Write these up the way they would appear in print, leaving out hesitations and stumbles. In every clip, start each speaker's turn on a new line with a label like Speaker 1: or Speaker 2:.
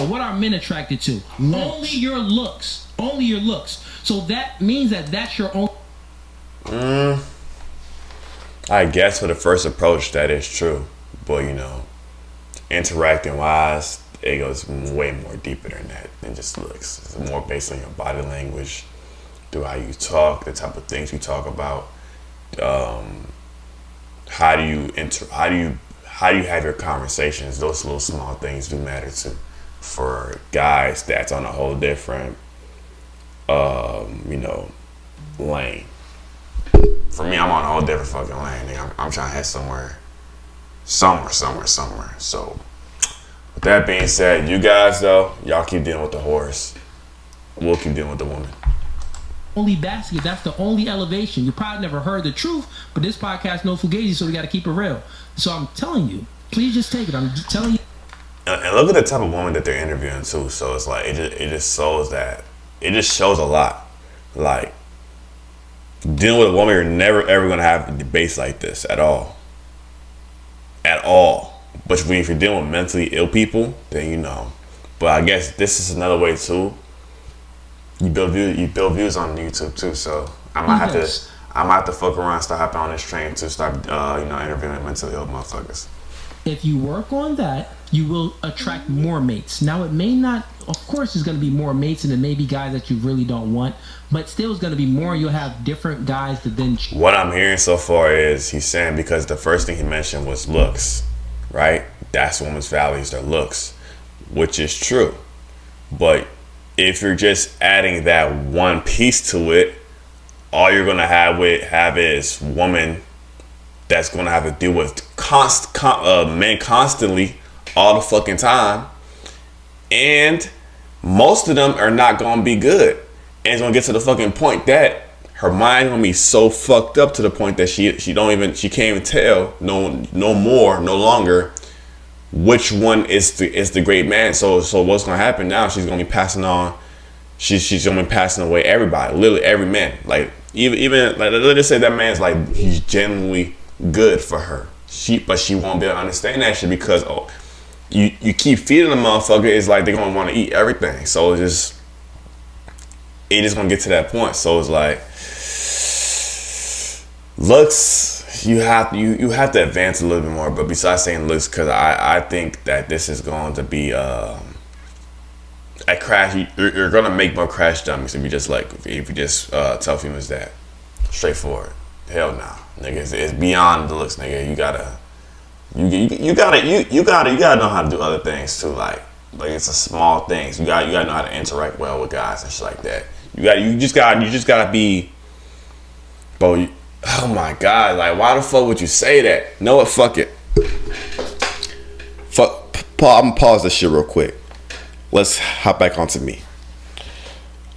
Speaker 1: But what are men attracted to? Only your looks. Only your looks. So that means that that's your own.
Speaker 2: I guess for the first approach, that is true. But, you know, interacting wise, it goes way more deeper than that, than just looks. It's more based on your body language, through how you talk, the type of things you talk about. How do you have your conversations? Those little small things do matter too. For guys, that's on a whole different, lane. For me, I'm on a whole different fucking lane. Nigga. I'm trying to head somewhere. So, with that being said, you guys though, y'all keep dealing with the horse. We'll keep dealing with the woman.
Speaker 1: Only basket, that's the only elevation. You probably never heard the truth, but this podcast no fugazi, so we got to keep it real. So I'm telling you, please just take it. I'm just telling you.
Speaker 2: And look at the type of woman that they're interviewing too. So it's like it just shows that it just shows a lot. Like dealing with a woman, you're never ever gonna have debates like this at all. But if you're dealing with mentally ill people, then you know. But I guess this is another way too. You build views on YouTube too, so I might have to fuck around, start hopping on this train to start interviewing mentally ill motherfuckers.
Speaker 1: If you work on that, you will attract more mates. Now it may not, of course, there's going to be more mates, and there may be guys that you really don't want, but still, it's going to be more. You'll have different guys that then.
Speaker 2: What I'm hearing so far is he's saying because the first thing he mentioned was looks, right? That's women's values, their looks, which is true, but if you're just adding that one piece to it, all you're gonna have is woman that's gonna have to deal with men constantly all the fucking time, and most of them are not gonna be good. And it's gonna get to the fucking point that her mind gonna be so fucked up to the point that she can't even tell no longer which one is the great man. So what's gonna happen now? She's gonna be passing on. She's gonna be passing away everybody, literally every man. Like even like let's just say that man's like he's genuinely good for her. But she won't be able to understand that shit because you keep feeding the motherfucker. It's like they're gonna want to eat everything. So it's just gonna get to that point. So it's like looks. You have to advance a little bit more, but besides saying looks, because I think that this is going to be a crash. You're gonna make more crash dummies if you just tell females that straightforward. Hell no, nigga, it's beyond the looks, nigga. You gotta know how to do other things too, like it's a small things. You gotta know how to interact well with guys and shit like that. You just gotta be, bro. Oh my God, like why the fuck would you say that? Know what, fuck it. Fuck, I'm gonna pause this shit real quick. Let's hop back onto me.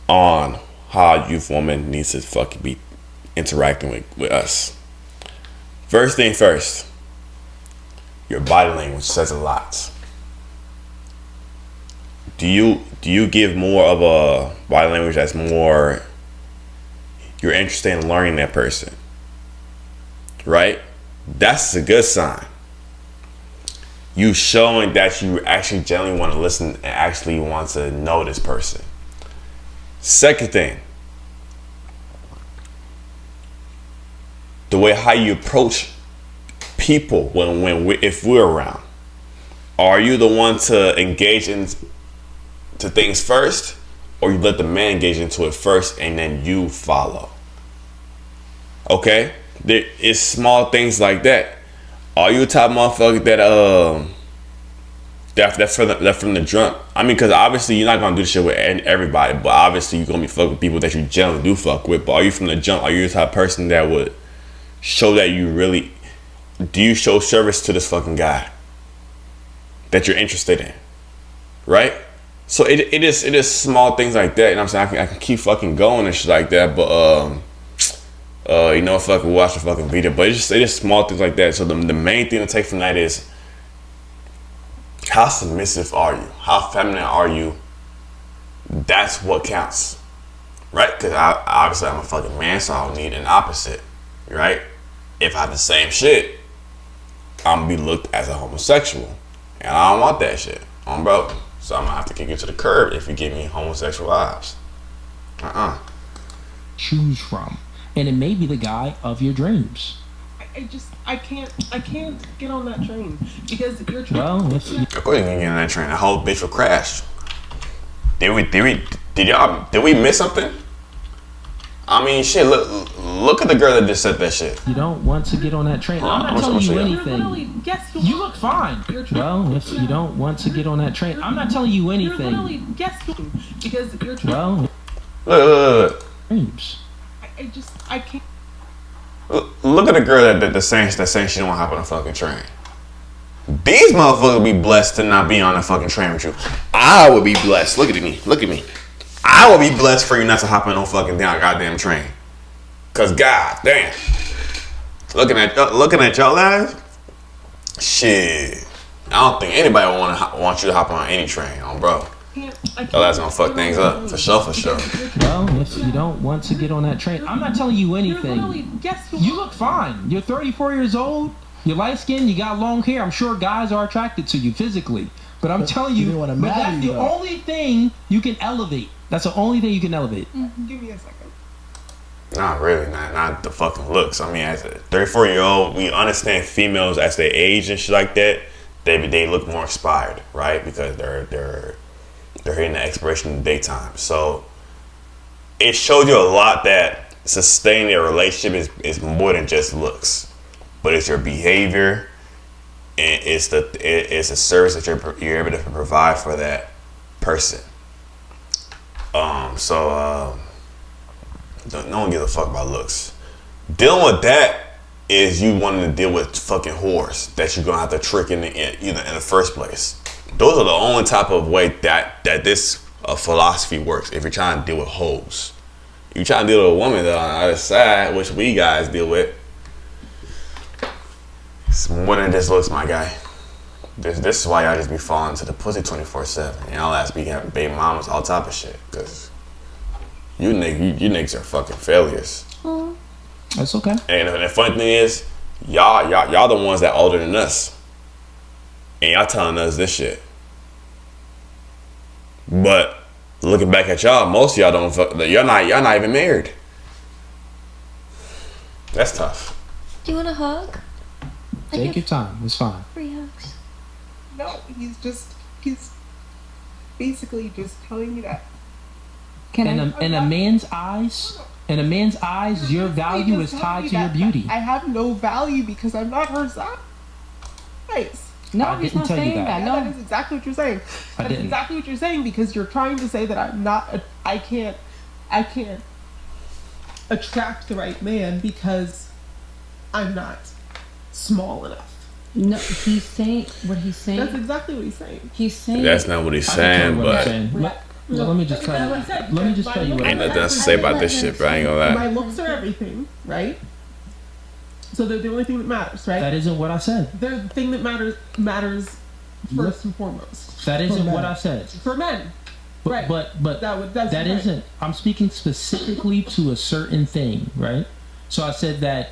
Speaker 2: On how a youth woman needs to fucking be interacting with us. First thing first, your body language says a lot. Do you give more of a body language that's more, you're interested in learning that person? Right? That's a good sign. You showing that you actually genuinely want to listen and actually want to know this person. Second thing, the way how you approach people if we're around. Are you the one to engage into things first, or you let the man engage into it first and then you follow? Okay? There is small things like that. Are you a type of motherfucker that from the jump? I mean, because obviously you're not gonna do this shit with everybody, but obviously you're gonna be fucking with people that you generally do fuck with. But are you from the jump? Are you the type of person that would show that you really do? You show service to this fucking guy that you're interested in, right? So it is small things like that. You know what I'm saying? I can keep fucking going and shit like that, but fucking watch the fucking video. But it is small things like that. So the main thing to take from that is, how submissive are you? How feminine are you? That's what counts, right? Because obviously I'm a fucking man, so I don't need an opposite, right? If I have the same shit, I'm gonna be looked as a homosexual, and I don't want that shit, bro. So I'm gonna have to kick you to the curb if you give me homosexual vibes.
Speaker 1: Choose from, and it may be the guy of your dreams.
Speaker 3: I can't get on that train because you're trying.
Speaker 1: Well, if you,
Speaker 2: Of course you can get on that train. That whole bitch will crash. Did we miss something? I mean, shit. Look at the girl that just said that shit.
Speaker 1: you don't want to get on that train, I'm not telling you anything. You look fine. Well, if you don't want to get on that train, I'm not telling you anything.
Speaker 3: Because you're trying.
Speaker 1: Well,
Speaker 2: Look.
Speaker 1: dreams.
Speaker 3: I can't.
Speaker 2: Look at the girl that's saying she don't want to hop on a fucking train. These motherfuckers would be blessed to not be on a fucking train with you. I would be blessed. Look at me. I would be blessed for you not to hop on no fucking goddamn train. Cause god damn, looking at y'all guys, shit. I don't think anybody want you to hop on any train, bro. Y'all guys gonna fuck things up for sure.
Speaker 1: Well, if you don't want to get on that train, I'm not telling you anything. You look fine. You're 34 years old. You're light skinned. You got long hair. I'm sure guys are attracted to you physically. But I'm telling you, but that's the only thing you can elevate. That's the only thing you can elevate.
Speaker 3: Give me a second.
Speaker 2: Not really, not the fucking looks. I mean, as a 34-year-old, we understand females as they age and shit like that. They look more expired, right? Because they're hitting the expiration in the daytime. So it shows you a lot that sustaining a relationship is more than just looks, but it's your behavior and it's a service that you're able to provide for that person. No one gives a fuck about looks. Dealing with that is you wanting to deal with fucking whores that you're gonna have to trick in the first place. Those are the only type of way that this philosophy works. If you're trying to deal with hoes, you trying to deal with a woman that on the other side, which we guys deal with. It's more than just looks, my guy. This is why y'all just be falling to the pussy 24/7. And y'all ass be having baby mamas, all type of shit. Cause you niggas are fucking failures.
Speaker 1: That's okay.
Speaker 2: And the funny thing is, y'all the ones that older than us, and y'all telling us this shit. But looking back at y'all, most of y'all don't fuck. Y'all not even married. That's tough.
Speaker 4: Do you want a hug?
Speaker 1: Take your time. It's fine.
Speaker 4: Free hugs.
Speaker 3: No, he's basically just telling you that.
Speaker 1: In a man's eyes, your value is tied to your beauty.
Speaker 3: I have no value because I'm not her size.
Speaker 4: No,
Speaker 1: I
Speaker 4: he's
Speaker 1: didn't
Speaker 4: not
Speaker 1: tell you
Speaker 4: saying
Speaker 1: that.
Speaker 4: that. No,
Speaker 3: That is exactly what you're saying.
Speaker 1: I didn't.
Speaker 3: Exactly what you're saying because you're trying to say that I'm not. I can't attract the right man because I'm not small enough.
Speaker 4: no, he's saying what he's saying.
Speaker 3: That's exactly what he's saying.
Speaker 4: He's saying
Speaker 2: That's not what he's
Speaker 1: I can tell
Speaker 2: saying,
Speaker 1: you what I'm
Speaker 2: but
Speaker 1: saying. Let me just tell you. Let me just tell you what
Speaker 2: ain't nothing else to say about this shit, bro. I ain't gonna lie.
Speaker 3: My looks are everything, right? So they're the only thing that matters, right?
Speaker 1: That isn't what I said.
Speaker 3: They're the thing that matters first and foremost.
Speaker 1: That isn't what I said.
Speaker 3: For men. Right.
Speaker 1: But
Speaker 3: That's
Speaker 1: that
Speaker 3: right.
Speaker 1: isn't. I'm speaking specifically to a certain thing, right? So I said that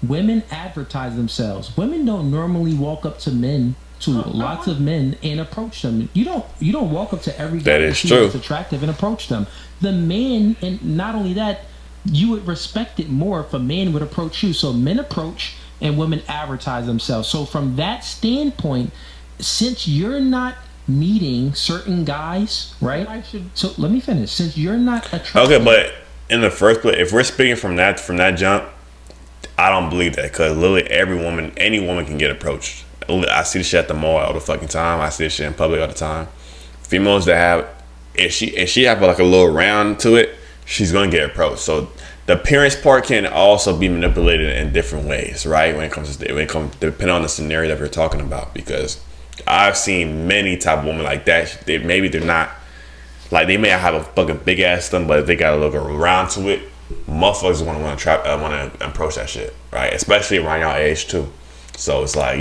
Speaker 1: women advertise themselves. Women don't normally walk up to men, to lots of men, and approach them. You don't walk up to every guy
Speaker 2: That is
Speaker 1: who
Speaker 2: true.
Speaker 1: is attractive and approach them. The man, and not only that, you would respect it more if a man would approach you. So men approach and women advertise themselves. So from that standpoint, since you're not meeting certain guys, right?
Speaker 3: I should.
Speaker 1: So let me finish. Since you're not attracted,
Speaker 2: Okay, but in the first place, if we're speaking from that jump, I don't believe that because literally any woman can get approached. I see this shit at the mall all the fucking time. I see this shit in public all the time. Females that have, if she have like a little round to it, she's gonna get approached. So the appearance part can also be manipulated in different ways, right? When it comes depending on the scenario that we're talking about, because I've seen many type of women like that. Maybe they're not like, they may have a fucking big ass stomach, but if they got a little around to it, motherfuckers want to approach that shit, right? Especially around y'all age too. So it's like,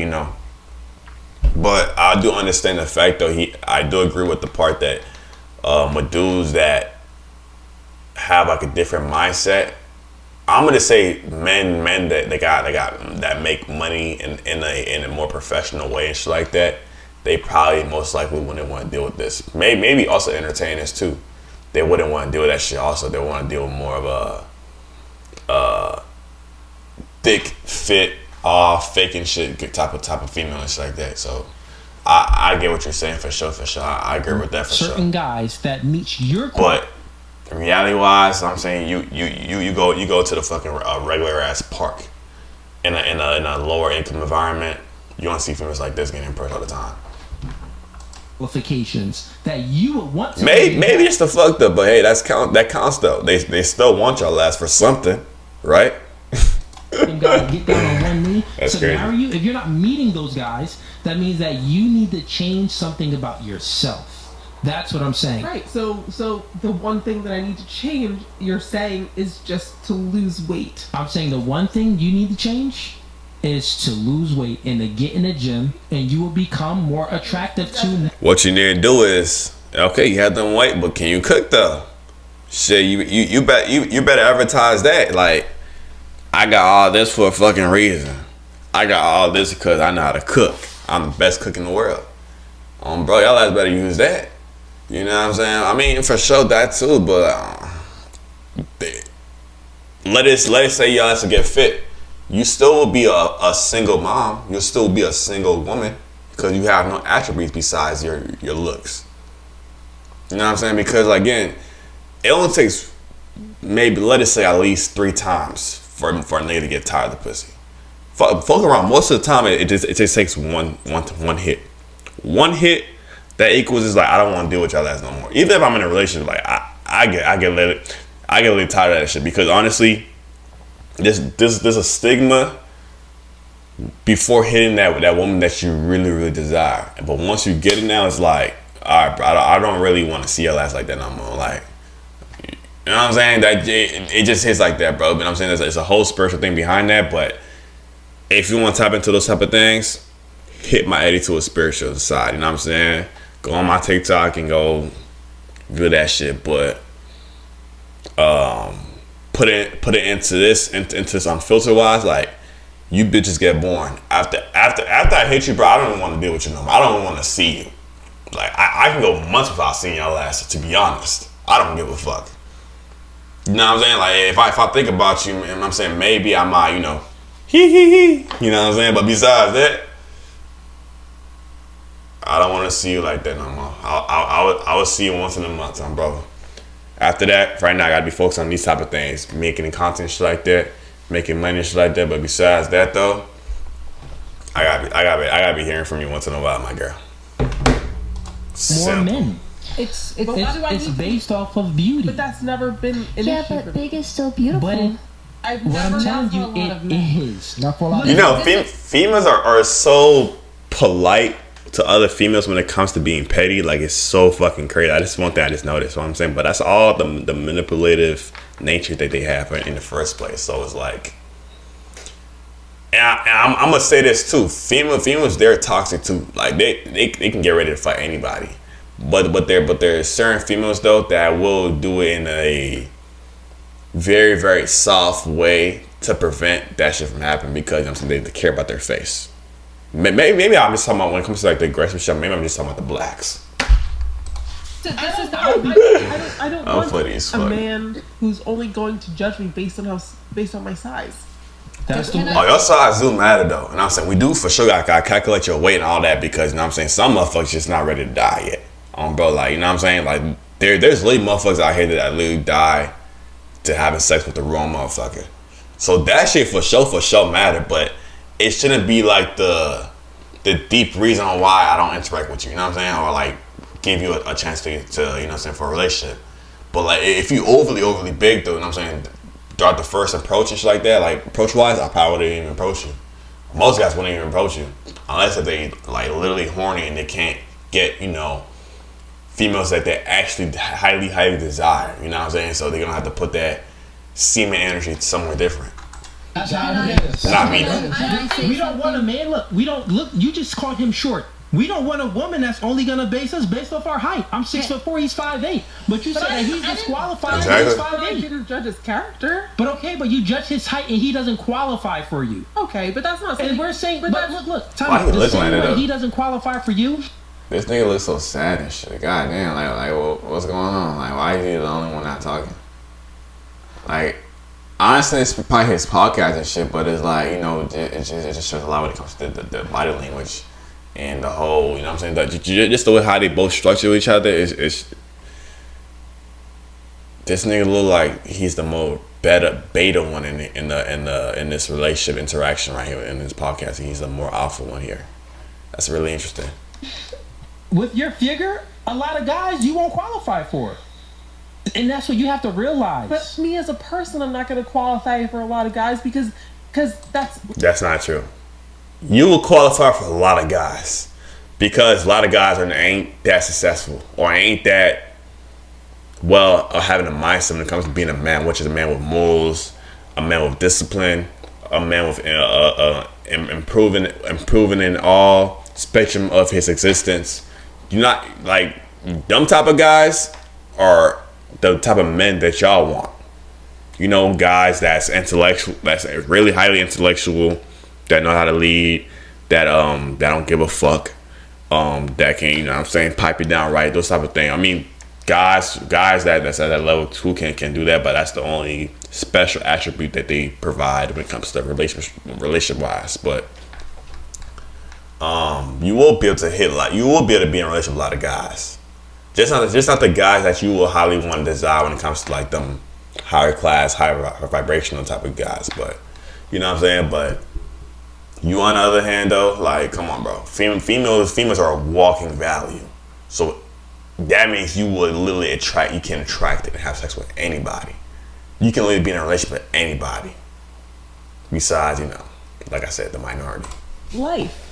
Speaker 2: But I do understand the fact though. I do agree with the part that with dudes that have like a different mindset. I'm gonna say men that make money in a more professional way and shit like that they probably most likely wouldn't want to deal with this. Maybe also entertainers too. They wouldn't want to deal with that shit. Also, they want to deal with more of a thick, fit, all faking shit type of female and shit like that. So I get what you're saying for sure. I agree with that for sure.
Speaker 1: Certain guys that meet your
Speaker 2: But reality wise, I'm saying you go to the fucking regular ass park in a lower income environment. You don't see females like this getting approached all the time.
Speaker 1: qualifications that you would want to
Speaker 2: Maybe it's the fucked up, but hey, that counts though. They still want your ass for something, right?
Speaker 1: guys get down on one knee.
Speaker 2: That's
Speaker 1: so
Speaker 2: crazy.
Speaker 1: now if you're not meeting those guys, that means that you need to change something about yourself. That's what I'm saying.
Speaker 3: Right. So the one thing that I need to change, you're saying, is just to lose weight.
Speaker 1: I'm saying the one thing you need to change is to lose weight and to get in the gym, and you will become more attractive to.
Speaker 2: What you need to do is, okay, you have them weight, but can you cook though? Shit, you better advertise that. Like, I got all this for a fucking reason. I got all this because I know how to cook. I'm the best cook in the world. Bro, y'all guys better use that. You know what I'm saying? I mean, for sure that too, but let us say y'all has to get fit. You still will be a single mom. You'll still be a single woman because you have no attributes besides your looks. You know what I'm saying? Because again, it only takes maybe, let us say, at least 3 times for a nigga to get tired of the pussy. Fuck around. Most of the time, it just takes one hit. One hit that equals is like, I don't want to deal with y'all ass no more. Even if I'm in a relationship, like I get really tired of that shit because honestly, there's a stigma before hitting that woman that you really, really desire. But once you get it now, it's like, all right, bro, I don't really want to see your ass like that no more. Like, you know what I'm saying? That it just hits like that, bro. But I'm saying there's a whole spiritual thing behind that. But if you want to tap into those type of things, hit my Eddie to a spiritual side. You know what I'm saying? Go on my TikTok and go do that shit. But put it into this unfiltered wise, like, you bitches get born. After I hit you, bro, I don't even want to deal with you no more. I don't want to see you. Like, I can go months without seeing your ass, to be honest. I don't give a fuck. You know what I'm saying? Like, if I think about you, and I'm saying maybe I might, you know, you know what I'm saying? But besides that, I don't want to see you like that no more. I would see you once in a month, bro. After that, right now I gotta be focused on these type of things, making content shit like that, making money shit like that. But besides that, though, I gotta be hearing from you once in a while, my girl.
Speaker 1: More men.
Speaker 4: It's
Speaker 1: It's based off of beauty.
Speaker 3: But that's never been an
Speaker 4: yeah,
Speaker 3: issue.
Speaker 4: but big is still beautiful.
Speaker 1: But
Speaker 3: I've
Speaker 1: what
Speaker 3: never
Speaker 1: I'm telling
Speaker 4: for a
Speaker 1: you,
Speaker 4: lot of
Speaker 1: it
Speaker 4: men.
Speaker 1: is.
Speaker 5: Not for a lot.
Speaker 2: You know, females are so polite to other females when it comes to being petty. Like, it's so fucking crazy. I just one thing I just noticed. What I'm saying, but that's all the manipulative nature that they have in the first place. So it's like, and I'm gonna say this too. Females, they're toxic too. Like, they can get ready to fight anybody. But there's certain females though that will do it in a very, very soft way to prevent that shit from happening because, you know what I'm saying, they care about their face. Maybe I'm just talking about when it comes to like the aggressive shit. Maybe I'm just talking about the blacks.
Speaker 3: I don't
Speaker 2: I'm
Speaker 3: want
Speaker 2: funny as
Speaker 3: a
Speaker 2: fuck.
Speaker 3: man who's only going to judge me based on my size.
Speaker 1: That's the
Speaker 2: Oh, your size do matter though. And I'm saying we do for sure gotta calculate your weight and all that because, you know what I'm saying, some motherfuckers just not ready to die yet. Bro, like, you know what I'm saying? Like, there's literally motherfuckers out here that literally die to having sex with the wrong motherfucker. So that shit for sure matter, but it shouldn't be like the deep reason why I don't interact with you, you know what I'm saying? Or like give you a chance to you know what I'm saying, for a relationship. But like, if you overly big though, you know what I'm saying, throughout the first approach and shit like that, like approach wise, I probably wouldn't even approach you. Most guys wouldn't even approach you unless if they like literally horny and they can't get, you know, females that they actually highly desire, you know what I'm saying? So they're gonna have to put that semen energy somewhere different.
Speaker 1: That's how it is.
Speaker 2: Not me.
Speaker 1: We don't want a man. Look, we don't look. You just called him short. We don't want a woman that's only gonna base us based off our height. I'm 6'4", he's 5'8". But you said that he's disqualified because he's
Speaker 2: Exactly.
Speaker 3: I
Speaker 1: 5'8".
Speaker 3: didn't judge his character.
Speaker 1: But okay, but you judge his height and he doesn't qualify for you.
Speaker 3: Okay, but that's not saying.
Speaker 1: And we're saying, but look, time
Speaker 2: Why
Speaker 1: out.
Speaker 2: he
Speaker 1: The
Speaker 2: looking
Speaker 1: same
Speaker 2: at it
Speaker 1: way
Speaker 2: up?
Speaker 1: he doesn't qualify for you.
Speaker 5: This nigga looks so sad and shit. Goddamn, what's going on? Like, why is he the only one not talking? Like, honestly, it's probably his podcast and shit, but it's like, you know, it just shows a lot when it comes to the body language and the whole, you know what I'm saying? Just the way how they both structure each other is this nigga look like he's the more beta one in this relationship interaction right here in this podcast. He's the more alpha one here. That's really interesting.
Speaker 1: With your figure, a lot of guys you won't qualify for. And that's what you have to realize.
Speaker 3: But me as a person, I'm not going to qualify for a lot of guys because
Speaker 2: That's not true. You will qualify for a lot of guys because a lot of guys ain't that successful or ain't that well or having a mindset when it comes to being a man, which is a man with morals, a man with discipline, a man with improving in all spectrum of his existence. You're not like them type of guys are the type of men that y'all want. You know, guys that's intellectual, that's really highly intellectual, that know how to lead, that don't give a fuck, that can, you know what I'm saying, pipe it down right, those type of things. I mean, guys that's at that level too can do that, but that's the only special attribute that they provide when it comes to relationship wise. But you will be able to be in a relationship with a lot of guys. Just not the guys that you will highly want to desire when it comes to like them higher class, higher vibrational type of guys. But you know what I'm saying? But you on the other hand though, like come on bro. Females are a walking value. So that means you would literally you can attract it and have sex with anybody. You can literally be in a relationship with anybody. Besides, you know, like I said, the minority.
Speaker 3: life.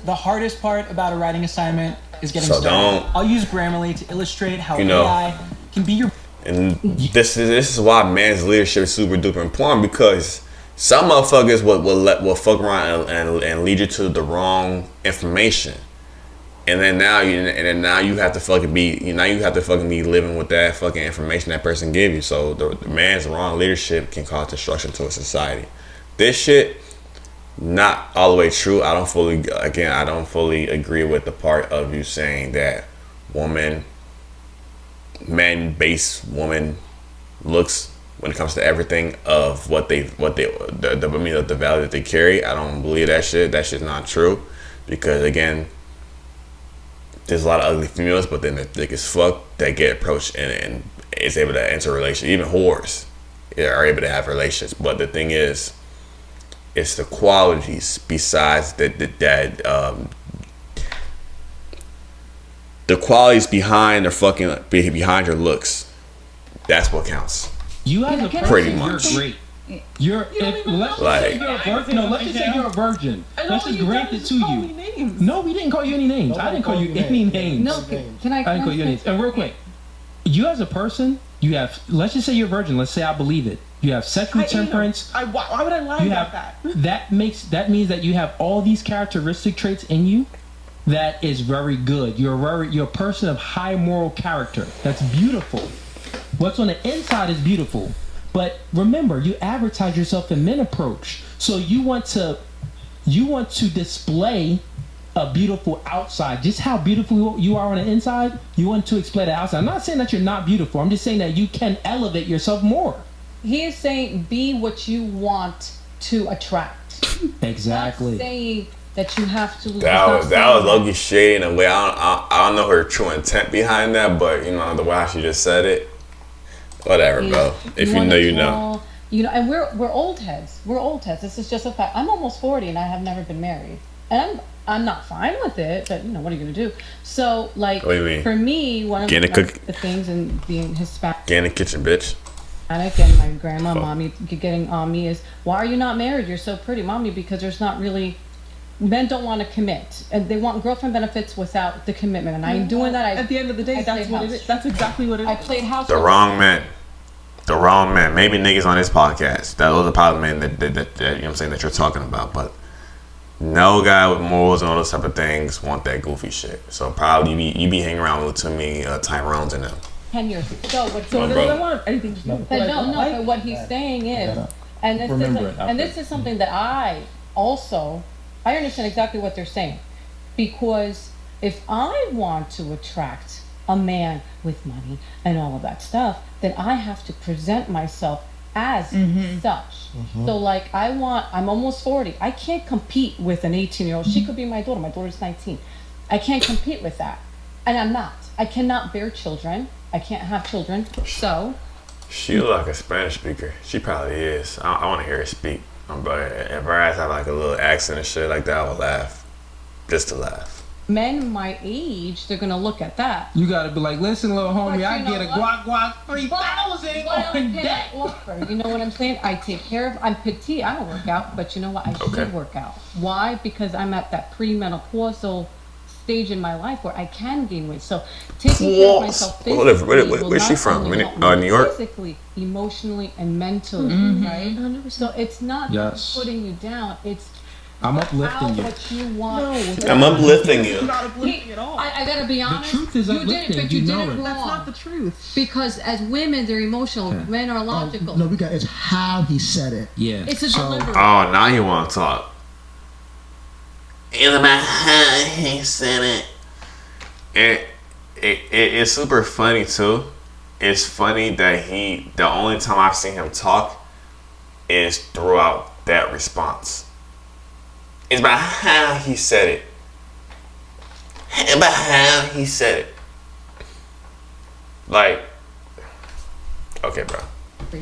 Speaker 6: The hardest part about a writing assignment is getting
Speaker 2: So
Speaker 6: started.
Speaker 2: don't-
Speaker 6: I'll use Grammarly to illustrate how
Speaker 2: You know.
Speaker 6: AI can be your
Speaker 2: And this is why man's leadership is super duper important, because some motherfuckers will fuck around and lead you to the wrong information, and then now you have to fucking be living with that fucking information that person gave you. So the man's wrong leadership can cause destruction to a society. This shit not all the way true. I don't fully agree with the part of you saying that men-based woman looks when it comes to everything of the value that they carry. I don't believe that shit. That shit's not true, because again, there's a lot of ugly females, but then the thick as fuck that get approached and is able to enter a relationship. Even whores are able to have relations. But the thing is, it's the qualities besides the qualities behind your looks. That's what counts.
Speaker 1: You as a
Speaker 4: Can I-
Speaker 1: person,
Speaker 2: Pretty much.
Speaker 1: you're great. Let's
Speaker 2: Like-
Speaker 1: just say you're a virgin. No, let's just say you're a virgin. Let's just grant it to
Speaker 3: Call
Speaker 1: you.
Speaker 3: me names.
Speaker 1: No, we didn't call you any names. I didn't call you any names.
Speaker 4: No, can I?
Speaker 1: I didn't call you any names. And real quick, you as a person, you have. Let's just say you're a virgin. Let's say I believe it. You have sexual temperance.
Speaker 3: Why would I lie
Speaker 1: You
Speaker 3: about
Speaker 1: have
Speaker 3: that?
Speaker 1: that means that you have all these characteristic traits in you. That is very good. You're a person of high moral character. That's beautiful. What's on the inside is beautiful. But remember, you advertise yourself in men approach. So you want to display a beautiful outside. Just how beautiful you are on the inside, you want to display the outside. I'm not saying that you're not beautiful. I'm just saying that you can elevate yourself more.
Speaker 4: He is saying be what you want to attract.
Speaker 1: Exactly.
Speaker 4: Not saying that you have to.
Speaker 2: That was low-key shady in a way. I don't know her true intent behind that, but you know the way how she just said it. Whatever, bro. If you know, you know.
Speaker 4: You know, and we're old heads. We're old heads. This is just a fact. I'm almost 40 and I have never been married, and I'm not fine with it. But you know, what are you gonna do? So like,
Speaker 2: What do you mean?
Speaker 4: for me, one of
Speaker 2: Getting a cook-
Speaker 4: the things in being Hispanic.
Speaker 2: Get in the kitchen, bitch.
Speaker 4: And my grandma, mommy getting on me is, why are you not married? You're so pretty, mommy, because there's not really, men don't want to commit, and they want girlfriend benefits without the commitment. And I ain't doing that.
Speaker 3: At the end of the day,
Speaker 4: I
Speaker 3: that's
Speaker 4: played
Speaker 3: what it
Speaker 4: house.
Speaker 3: is. That's exactly what it
Speaker 4: I
Speaker 3: is.
Speaker 4: played house.
Speaker 2: The wrong man. The wrong man. Maybe niggas on this podcast. Those are probably men that you know what I'm saying that you're talking about. But
Speaker 5: no guy with morals and all those type of things want that goofy shit. So probably you be hanging around with too many Tyrones in them.
Speaker 4: 10 years. So what?
Speaker 3: So it
Speaker 2: bro.
Speaker 3: doesn't want anything to do with
Speaker 4: But
Speaker 3: what I
Speaker 4: no,
Speaker 3: don't
Speaker 4: no.
Speaker 3: like.
Speaker 4: But what he's saying is, and this
Speaker 1: Remember
Speaker 4: is,
Speaker 1: it,
Speaker 4: and this is something that I understand exactly what they're saying, because if I want to attract a man with money and all of that stuff, then I have to present myself as such. So like I'm almost 40. I can't compete with an 18-year-old. She could be my daughter. My daughter's 19. I can't compete with that. And I'm not. I cannot bear children. I can't have children. So
Speaker 5: She look like a Spanish speaker. She probably is. I want to hear her speak. But if her ass have like a little accent and shit like that, I would laugh. Just to laugh.
Speaker 4: men my age, they're gonna look at that.
Speaker 1: You gotta be like, listen, little homie,
Speaker 4: But
Speaker 1: I
Speaker 4: you know
Speaker 1: get a
Speaker 4: what?
Speaker 1: guac 3,000
Speaker 4: What
Speaker 1: on
Speaker 4: can
Speaker 1: deck.
Speaker 4: I offer? You know what I'm saying? I take care of. I'm petite. I don't work out, but you know what? I should work out. Why? Because I'm at that premenopausal stage in my life where I can gain weight. So taking care of myself physically will
Speaker 5: Where's she
Speaker 4: not
Speaker 5: from?
Speaker 4: only help me
Speaker 5: New York?
Speaker 4: physically, emotionally, and mentally, right? So it's not
Speaker 1: Yes.
Speaker 4: putting you down. It's
Speaker 1: I'm
Speaker 4: out
Speaker 1: uplifting you.
Speaker 4: what you want.
Speaker 5: I'm uplifting you.
Speaker 3: It's not uplifting at all.
Speaker 4: I gotta be honest.
Speaker 1: truth is
Speaker 4: you did it,
Speaker 1: uplifting,
Speaker 4: but you
Speaker 1: you
Speaker 4: did
Speaker 1: know
Speaker 4: it
Speaker 1: it.
Speaker 4: wrong.
Speaker 3: That's not the truth.
Speaker 4: Because as women, they're emotional. Men are logical.
Speaker 7: No, we got it's how he said it.
Speaker 1: Yeah.
Speaker 4: It's a
Speaker 1: so,
Speaker 4: delivery.
Speaker 5: Oh, now you want to talk. It's about how he said it. And it's super funny too. It's funny that the only time I've seen him talk is throughout that response. It's about how he said it. About how he said it. Like, okay, bro.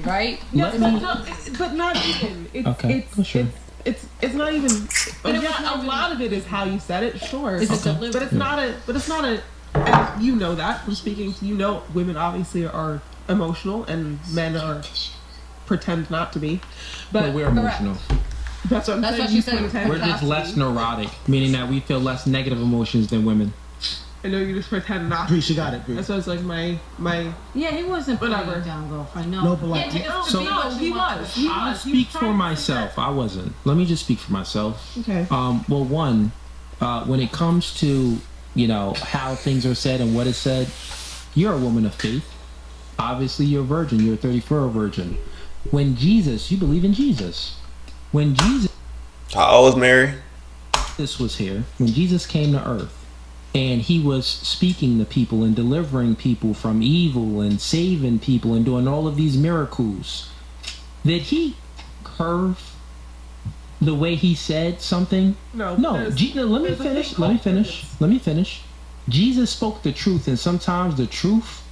Speaker 4: Right?
Speaker 3: Yes, but not even. It's,
Speaker 1: Okay, for sure.
Speaker 3: It's not even.
Speaker 4: But
Speaker 3: Yes, a lot of it is how you said it, sure.
Speaker 4: It's a delivery.
Speaker 3: But it's not a. But it's not a. And you know that from speaking. You know, women obviously are emotional, and men are pretend not to be.
Speaker 1: But we're emotional.
Speaker 3: That's what I'm
Speaker 4: That's
Speaker 3: saying.
Speaker 4: what she
Speaker 3: You
Speaker 4: said.
Speaker 3: pretend
Speaker 1: We're
Speaker 3: not
Speaker 1: just
Speaker 3: to
Speaker 1: less
Speaker 3: be.
Speaker 1: neurotic, meaning that we feel less negative emotions than women.
Speaker 3: I know you just pretend not.
Speaker 7: Bree, she got it. Bree.
Speaker 3: That's why it's like my.
Speaker 4: Yeah, he wasn't putting
Speaker 3: Whatever.
Speaker 4: you down, girlfriend. No.
Speaker 7: No, but like-
Speaker 1: So-
Speaker 3: No, he was. He
Speaker 1: I'll
Speaker 3: was. He
Speaker 1: speak
Speaker 3: was
Speaker 1: for
Speaker 3: trying to
Speaker 1: myself. I wasn't. Let me just speak for myself.
Speaker 3: Okay.
Speaker 1: Well, one, when it comes to how things are said and what is said, you're a woman of faith. Obviously, you're a virgin. You're a 34 virgin. When Jesus, you believe in Jesus. When Jesus
Speaker 5: How old is Mary?
Speaker 1: was here, when Jesus came to earth, and he was speaking to people and delivering people from evil and saving people and doing all of these miracles, did he curve the way he said something?
Speaker 3: No.
Speaker 1: No.
Speaker 3: there's-
Speaker 1: Let me
Speaker 3: there's a thing
Speaker 1: finish.
Speaker 3: called
Speaker 1: Let me finish. Jesus spoke the truth, and sometimes the truth,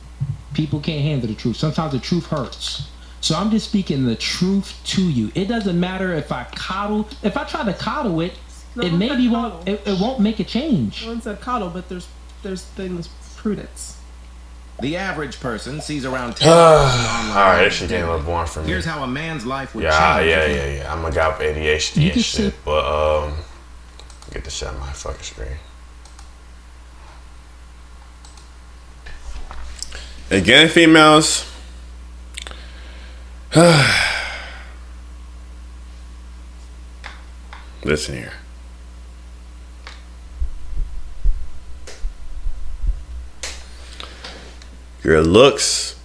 Speaker 1: people can't handle the truth. Sometimes the truth hurts. So I'm just speaking the truth to you. It doesn't matter if I try to coddle it,
Speaker 3: No
Speaker 1: it
Speaker 3: one
Speaker 1: maybe
Speaker 3: said
Speaker 1: won't.
Speaker 3: coddle.
Speaker 1: It won't make a change.
Speaker 3: No one said coddle, but there's things prudence.
Speaker 8: The average person sees around 10
Speaker 5: Alright, this shit getting a little boring for me.
Speaker 8: Here's how a man's life would
Speaker 5: Yeah.
Speaker 8: change.
Speaker 5: I'm a guy with ADHD
Speaker 1: You
Speaker 5: and
Speaker 1: can
Speaker 5: shit,
Speaker 1: see-
Speaker 5: but get the shit on my fucking screen. Again, females. Listen here. Your looks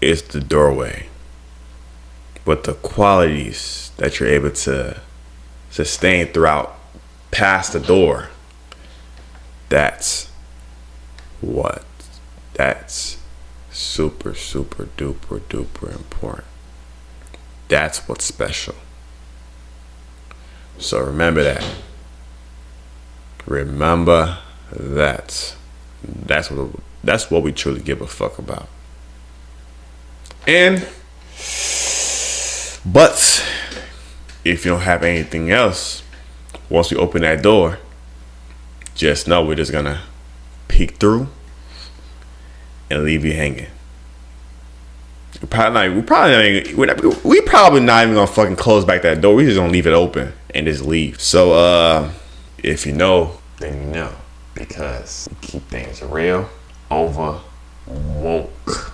Speaker 5: is the doorway, but the qualities that you're able to sustain throughout past the door, that's super duper duper important. That's what's special. So remember that. Remember that. That's what we truly give a fuck about. But if you don't have anything else, once we open that door, just know we're just gonna peek through and leave you hanging. We're probably not even gonna fucking close back that door. We're just gonna leave it open and just leave. So if you know, then you know, because we keep things real, over, woke.